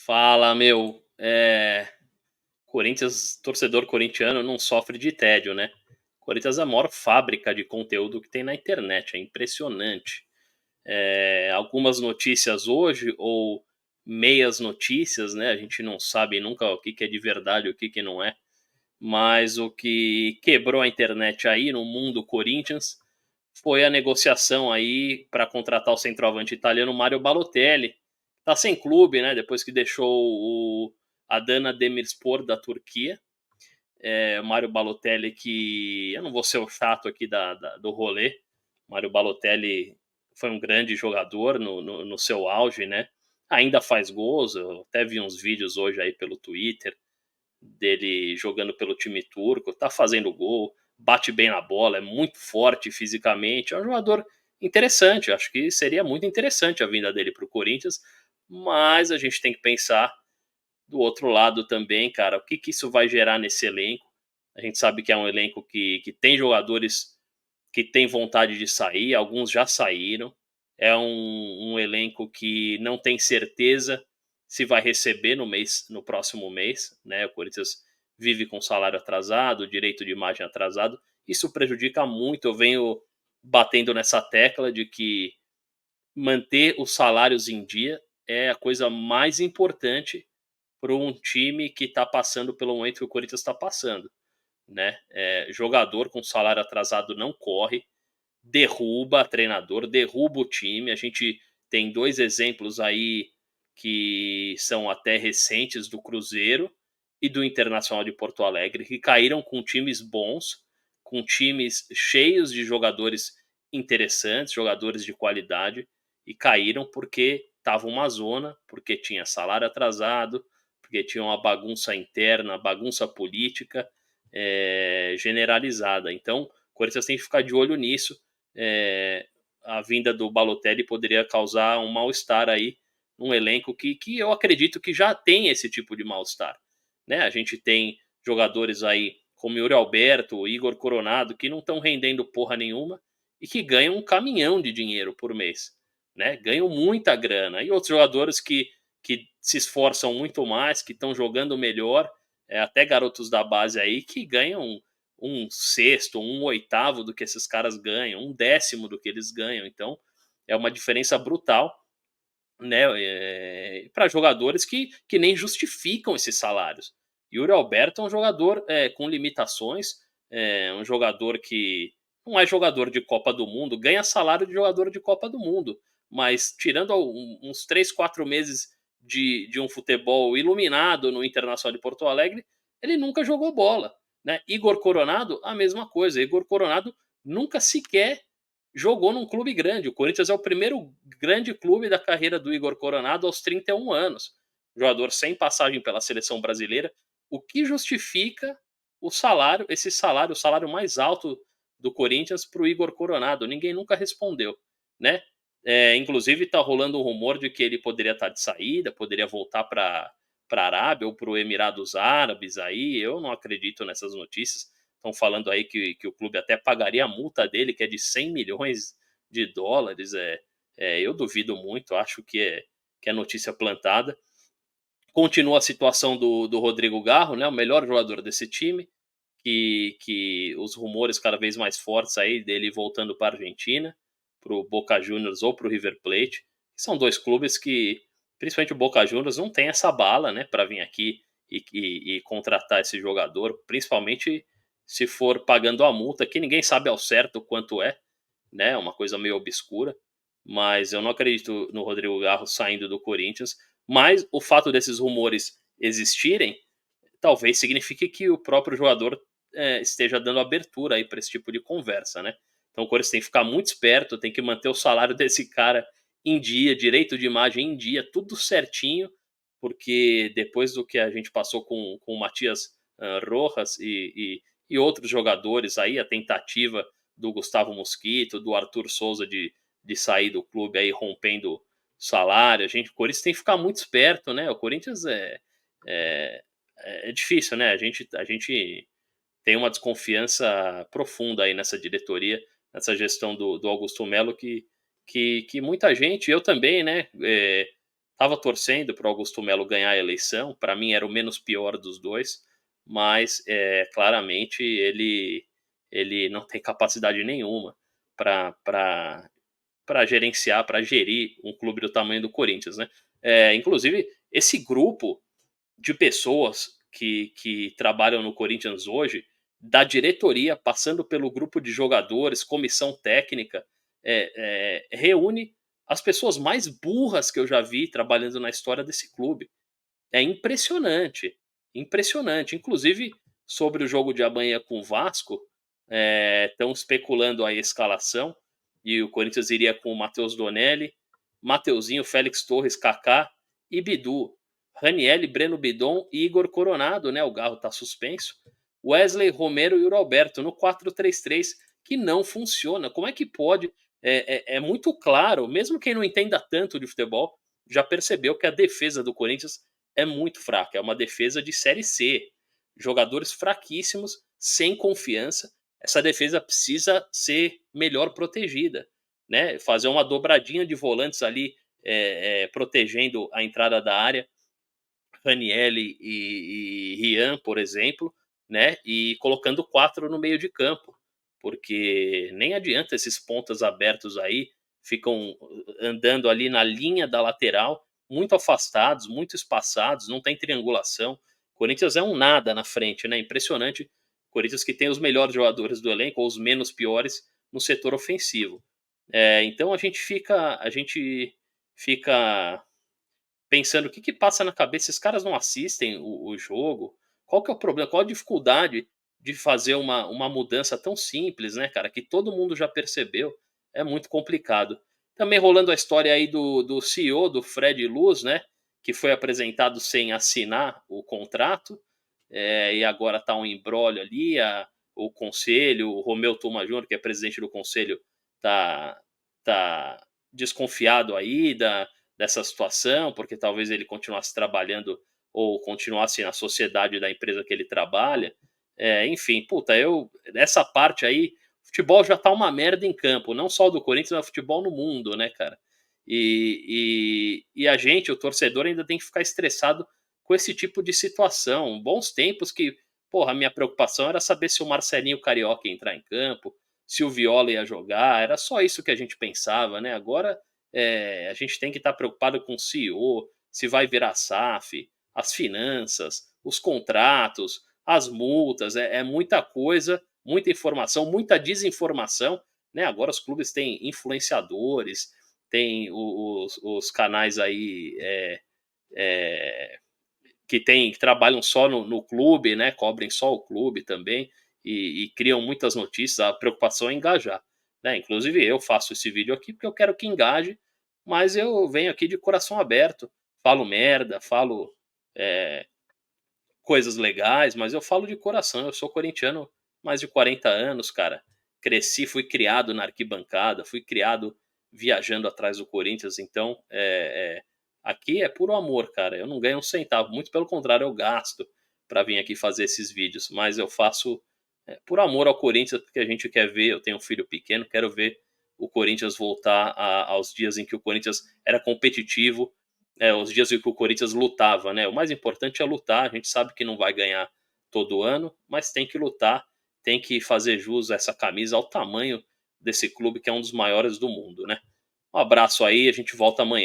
Fala, meu. Corinthians, torcedor corintiano não sofre de tédio, né? Corinthians é a maior fábrica de conteúdo que tem na internet, é impressionante. Algumas notícias hoje, ou meias notícias, né? A gente não sabe nunca o que que é de verdade e o que que não é. Mas o que quebrou a internet aí no mundo Corinthians foi a negociação aí para contratar o centroavante italiano Mario Balotelli. Tá sem clube, né? Depois que deixou o Adana Demirspor da Turquia. Mário Balotelli, que eu não vou ser o chato aqui do rolê. Mário Balotelli foi um grande jogador no seu auge, né? Ainda faz gols, eu até vi uns vídeos hoje aí pelo Twitter dele jogando pelo time turco, tá fazendo gol, bate bem na bola, é muito forte fisicamente, é um jogador interessante, acho que seria muito interessante a vinda dele para o Corinthians, mas a gente tem que pensar do outro lado também, cara, o que, que isso vai gerar nesse elenco. A gente sabe que é um elenco que tem jogadores que têm vontade de sair, alguns já saíram. É um elenco que não tem certeza se vai receber no próximo mês, né? O Corinthians vive com salário atrasado, direito de imagem atrasado. Isso prejudica muito. Eu venho batendo nessa tecla de que manter os salários em dia é a coisa mais importante para um time que está passando pelo momento que o Corinthians está passando, né? Jogador com salário atrasado não corre, derruba treinador, derruba o time. A gente tem dois exemplos aí que são até recentes do Cruzeiro e do Internacional de Porto Alegre, que caíram com times bons, com times cheios de jogadores interessantes, jogadores de qualidade, e caíram porque estava uma zona, porque tinha salário atrasado, porque tinha uma bagunça interna, bagunça política generalizada. Então, o Corinthians tem que ficar de olho nisso. é, a vinda do Balotelli poderia causar um mal-estar aí num elenco que eu acredito que já tem esse tipo de mal-estar. Né? A gente tem jogadores aí como Yuri Alberto, Igor Coronado, que não estão rendendo porra nenhuma e que ganham um caminhão de dinheiro por mês. Né? Ganham muita grana. E outros jogadores que se esforçam muito mais, que estão jogando melhor, até garotos da base aí, que ganham um sexto, um oitavo do que esses caras ganham, um décimo do que eles ganham. Então, é uma diferença brutal, né? Para jogadores que nem justificam esses salários. Yuri Alberto é um jogador com limitações, um jogador que não é jogador de Copa do Mundo, ganha salário de jogador de Copa do Mundo, mas tirando uns 3, 4 meses de um futebol iluminado no Internacional de Porto Alegre, ele nunca jogou bola. Né? Igor Coronado, a mesma coisa. Igor Coronado nunca sequer jogou num clube grande. O Corinthians é o primeiro grande clube da carreira do Igor Coronado aos 31 anos. Jogador sem passagem pela seleção brasileira, o que justifica o salário, o salário mais alto do Corinthians para o Igor Coronado. Ninguém nunca respondeu, né? Inclusive está rolando um rumor de que ele poderia estar de saída, poderia voltar para a Arábia ou para o Emirados Árabes aí. Eu não acredito nessas notícias. Estão falando aí que o clube até pagaria a multa dele, que é de 100 milhões de dólares. Eu duvido muito, acho que é notícia plantada. Continua a situação do Rodrigo Garro, né, o melhor jogador desse time, que os rumores cada vez mais fortes aí dele voltando para a Argentina, para o Boca Juniors ou para o River Plate. São dois clubes que, principalmente o Boca Juniors, não tem essa bala, né, para vir aqui e contratar esse jogador, principalmente se for pagando a multa, que ninguém sabe ao certo quanto é, né, uma coisa meio obscura, mas eu não acredito no Rodrigo Garro saindo do Corinthians, mas o fato desses rumores existirem, talvez signifique que o próprio jogador esteja dando abertura aí para esse tipo de conversa, né? Então o Corinthians tem que ficar muito esperto, tem que manter o salário desse cara em dia, direito de imagem em dia, tudo certinho, porque depois do que a gente passou com o Matias Rojas e outros jogadores aí, a tentativa do Gustavo Mosquito, do Arthur Souza de sair do clube aí rompendo salário, o Corinthians tem que ficar muito esperto, né? O Corinthians é, é difícil, né? A gente tem uma desconfiança profunda aí nessa diretoria, nessa gestão do Augusto Melo, que muita gente, eu também, né? Tava torcendo para o Augusto Melo ganhar a eleição, para mim era o menos pior dos dois, mas claramente ele não tem capacidade nenhuma para gerenciar, para gerir um clube do tamanho do Corinthians, né? Inclusive, esse grupo de pessoas que trabalham no Corinthians hoje, da diretoria, passando pelo grupo de jogadores, comissão técnica, reúne as pessoas mais burras que eu já vi trabalhando na história desse clube. É impressionante, impressionante. Inclusive, sobre o jogo de amanhã com o Vasco, estão especulando a escalação e o Corinthians iria com o Matheus Donelli, Mateuzinho, Félix Torres, Kaká e Bidu. Ranielli, Breno Bidon e Igor Coronado, né? O Garro tá suspenso. Wesley, Romero e o Roberto no 4-3-3, que não funciona. Como é que pode? É muito claro, mesmo quem não entenda tanto de futebol, já percebeu que a defesa do Corinthians é muito fraca. É uma defesa de Série C. Jogadores fraquíssimos, sem confiança. Essa defesa precisa ser melhor protegida, né? Fazer uma dobradinha de volantes ali, protegendo a entrada da área, Ranielli e Rian, por exemplo, né? E colocando 4 no meio de campo, porque nem adianta esses pontas abertos aí ficam andando ali na linha da lateral, muito afastados, muito espaçados, não tem triangulação. Corinthians é um nada na frente, né? Impressionante. Corinthians que tem os melhores jogadores do elenco, ou os menos piores, no setor ofensivo. Então a gente fica pensando o que passa na cabeça, esses caras não assistem o jogo, qual que é o problema, qual a dificuldade de fazer uma mudança tão simples, né, cara, que todo mundo já percebeu, é muito complicado. Também rolando a história aí do CEO, do Fred Luz, né, que foi apresentado sem assinar o contrato, e agora tá um imbróglio ali, o conselho, o Romeu Tuma Júnior, que é presidente do conselho, tá, tá desconfiado aí dessa situação, porque talvez ele continuasse trabalhando ou continuasse na sociedade da empresa que ele trabalha. Enfim, puta, nessa parte aí, futebol já tá uma merda em campo, não só o do Corinthians, mas futebol no mundo, né, cara? E a gente, o torcedor, ainda tem que ficar estressado com esse tipo de situação. Bons tempos que, porra, a minha preocupação era saber se o Marcelinho Carioca ia entrar em campo, se o Viola ia jogar, era só isso que a gente pensava, né? Agora a gente tem que estar preocupado com o CEO, se vai virar SAF, as finanças, os contratos, as multas, é muita coisa, muita informação, muita desinformação, né? Agora os clubes têm influenciadores, tem os canais aí que trabalham só no clube, né? Cobrem só o clube também e criam muitas notícias. A preocupação é engajar, né? Inclusive eu faço esse vídeo aqui porque eu quero que engaje, mas eu venho aqui de coração aberto, falo merda, falo é, coisas legais, mas eu falo de coração. Eu sou corintiano há mais de 40 anos, cara. Cresci, fui criado na arquibancada, fui criado viajando atrás do Corinthians, então aqui é puro amor, cara. Eu não ganho um centavo, muito pelo contrário, eu gasto para vir aqui fazer esses vídeos, mas eu faço por amor ao Corinthians, porque a gente quer ver. Eu tenho um filho pequeno, quero ver o Corinthians voltar aos dias em que o Corinthians era competitivo, os dias em que o Corinthians lutava, né? O mais importante é lutar. A gente sabe que não vai ganhar todo ano, mas tem que lutar, tem que fazer jus a essa camisa, ao tamanho desse clube que é um dos maiores do mundo, né? Um abraço aí, a gente volta amanhã.